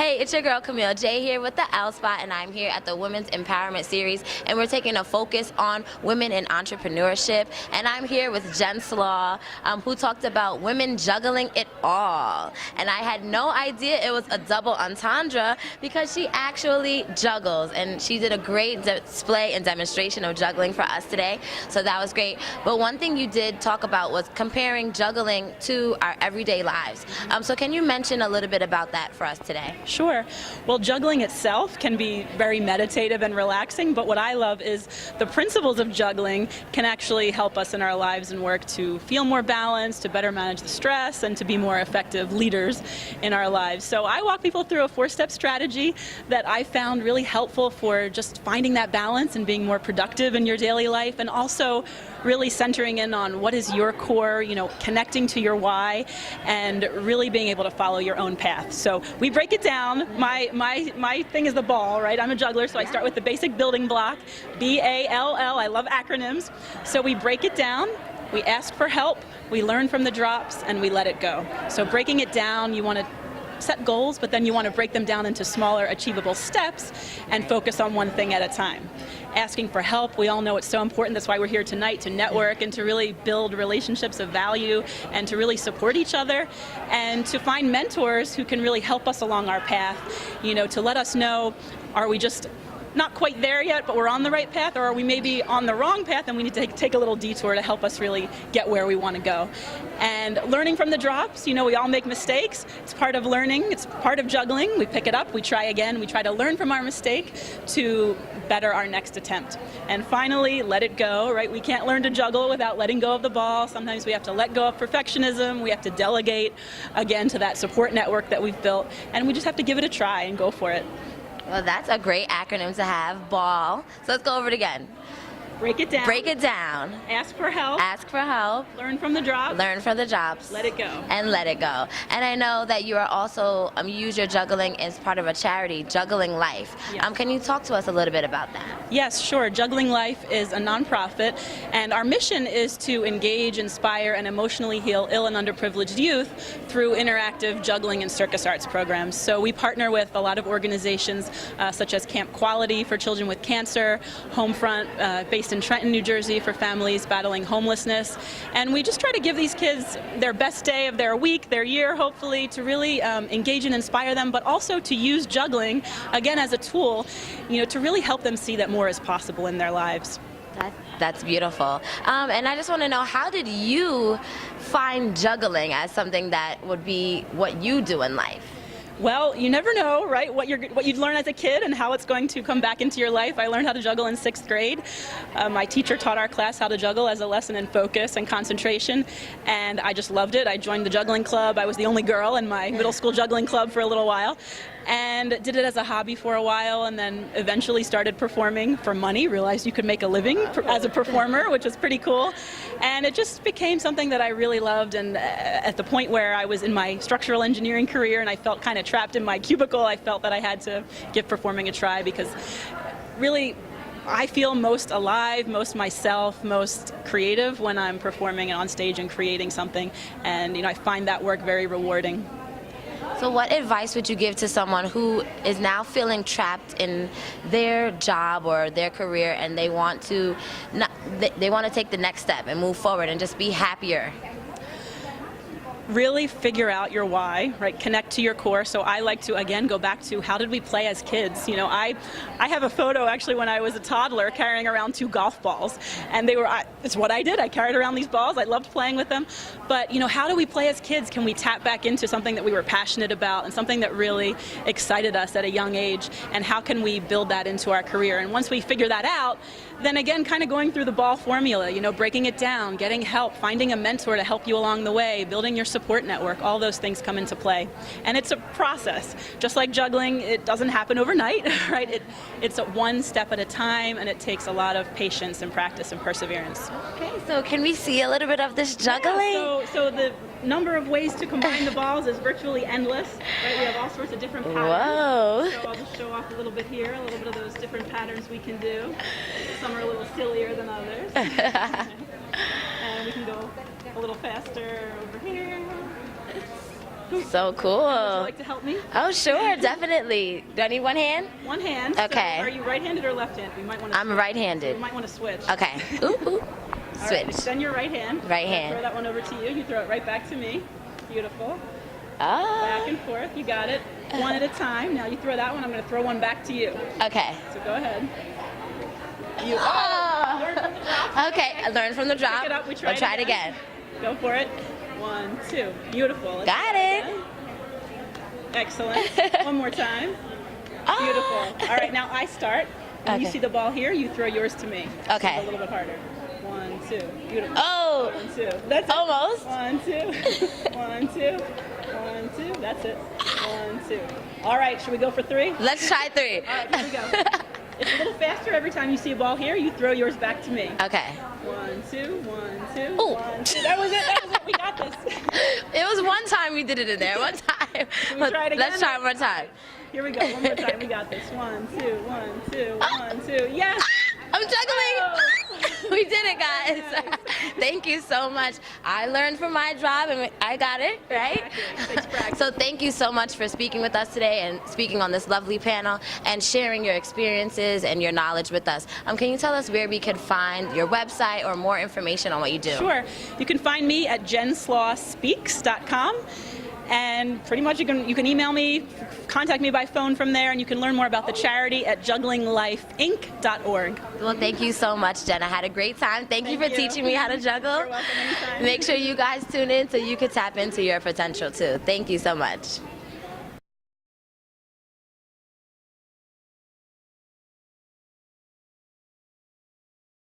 Hey, it's your girl Camille Jay here with the L Spot, and I'm here at the Women's Empowerment Series, and we're taking a focus on women in entrepreneurship. And I'm here with Jen Slaw, who talked about women juggling it all. And I had no idea it was a double entendre because she actually juggles, and she did a great display and demonstration of juggling for us today. So that was great. But one thing you did talk about was comparing juggling to our everyday lives. So can you mention a little bit about that for us today? Sure. Well, juggling itself can be very meditative and relaxing, but what I love is the principles of juggling can actually help us in our lives and work to feel more balanced, to better manage the stress, and to be more effective leaders in our lives. So I walk people through a 4-step strategy that I found really helpful for just finding that balance and being more productive in your daily life, and also really centering in on what is your core, connecting to your why, and really being able to follow your own path. So we break it down. My thing is the ball, right? I'm a juggler, so I start with the basic building block, B-A-L-L. I love acronyms. So we break it down, we ask for help, we learn from the drops, and we let it go. So breaking it down, you want to set goals, but then you want to break them down into smaller, achievable steps and focus on one thing at a time. Asking for help, we all know it's so important. That's why we're here tonight, to network and to really build relationships of value and to really support each other and to find mentors who can really help us along our path, to let us know, are we just not quite there yet, but we're on the right path, or are we maybe on the wrong path and we need to take a little detour to help us really get where we want to go. And learning from the drops, we all make mistakes. It's part of learning, it's part of juggling. We pick it up, we try again, we try to learn from our mistake to better our next attempt. And finally, let it go, right? We can't learn to juggle without letting go of the ball. Sometimes we have to let go of perfectionism, we have to delegate, again, to that support network that we've built, and we just have to give it a try and go for it. Well, that's a great acronym to have, BALL. So let's go over it again. Break it down. Break it down. Ask for help. Ask for help. Learn from the drops. Learn from the drops. Let it go. And let it go. And I know that you are also, you use your juggling as part of a charity, Juggling Life. Yes. Can you talk to us a little bit about that? Yes, sure. Juggling Life is a nonprofit, and our mission is to engage, inspire, and emotionally heal ill and underprivileged youth through interactive juggling and circus arts programs. So we partner with a lot of organizations such as Camp Quality for children with cancer, Homefront based in Trenton, New Jersey for families battling homelessness. And we just try to give these kids their best day of their week, their year, hopefully, to really engage and inspire them, but also to use juggling, again, as a tool, to really help them see that more is possible in their lives. That's beautiful. And I just want to know, how did you find juggling as something that would be what you do in life? Well, you never know, right, what you'd learn as a kid and how it's going to come back into your life. I learned how to juggle in 6th grade. My teacher taught our class how to juggle as a lesson in focus and concentration, and I just loved it. I joined the juggling club. I was the only girl in my middle school juggling club for a little while, and did it as a hobby for a while, and then eventually started performing for money, realized you could make a living as a performer, which was pretty cool. And it just became something that I really loved, and at the point where I was in my structural engineering career and I felt kind of trapped in my cubicle, I felt that I had to give performing a try, because really I feel most alive, most myself, most creative when I'm performing and on stage and creating something, and I find that work very rewarding. So what advice would you give to someone who is now feeling trapped in their job or their career, and they want to take the next step and move forward and just be happier? Really figure out your why, right? Connect to your core. So I like to, again, go back to how did we play as kids? I have a photo actually when I was a toddler carrying around 2 golf balls, and it's what I did. I carried around these balls. I loved playing with them. But how do we play as kids? Can we tap back into something that we were passionate about and something that really excited us at a young age? And how can we build that into our career? And once we figure that out, then again, kind of going through the BALL formula, breaking it down, getting help, finding a mentor to help you along the way, building your support network, all those things come into play. And it's a process. Just like juggling, it doesn't happen overnight, right? It's one step at a time, and it takes a lot of patience and practice and perseverance. Okay, so can we see a little bit of this juggling? Yeah, so the number of ways to combine the balls is virtually endless, right? We have all sorts of different patterns. Whoa. So I'll just show off a little bit here, a little bit of those different patterns we can do. Some are a little sillier than others. And we can go a little faster over here. So cool. Would you like to help me? Oh, sure, definitely. Do I need one hand? One hand. Okay. So are you right-handed or left-handed? We might want to. I'm right-handed. We might want to switch. Okay. Ooh, ooh. All right, Switch. extend your right hand. Right hand. Throw that one over to you. You throw it right back to me. Beautiful. Oh. Back and forth. You got it. One at a time. Now you throw that one. I'm going to throw one back to you. Okay. So go ahead. You. Oh. Learn from the drop. Okay, I learned from the drop. Pick it up. We We'll try it again. Go for it. 1, 2. Beautiful. Let's Got try it. again. Excellent. One more time. Oh. Beautiful. All right, now I start. When you Okay. see the ball here, you throw yours to me. Okay. A little bit harder. 1, 2. Beautiful. Oh. 1, 2. That's it. Almost. 1, 2. 1, 2. 1, 2. That's it. 1, 2. All right, should we go for 3? Let's try 3. All right, here we go. It's a little faster every time you see a ball here. You throw yours back to me. Okay. 1, 2. 1, 2. Ooh. 1, 2. That was it. That was it. We got this. It was one time we did it in there. One time. Can we try it again? Let's try it one time. Here we go. One more time. We got this. 1, 2. 1, 2. 1, 2. Yes. I'm juggling. Oh. We did it, guys. Thank you so much. I learned from my job and I got it, right? Takes practice. So thank you so much for speaking with us today and speaking on this lovely panel and sharing your experiences and your knowledge with us. Can you tell us where we could find your website or more information on what you do? Sure. You can find me at jenslawspeaks.com. And pretty much you can email me, contact me by phone from there, and you can learn more about the charity at jugglinglifeinc.org. Well, thank you so much, Jen. I had a great time. Thank you for teaching me how to juggle. You're welcome anytime. Make sure you guys tune in so you can tap into your potential too. Thank you so much.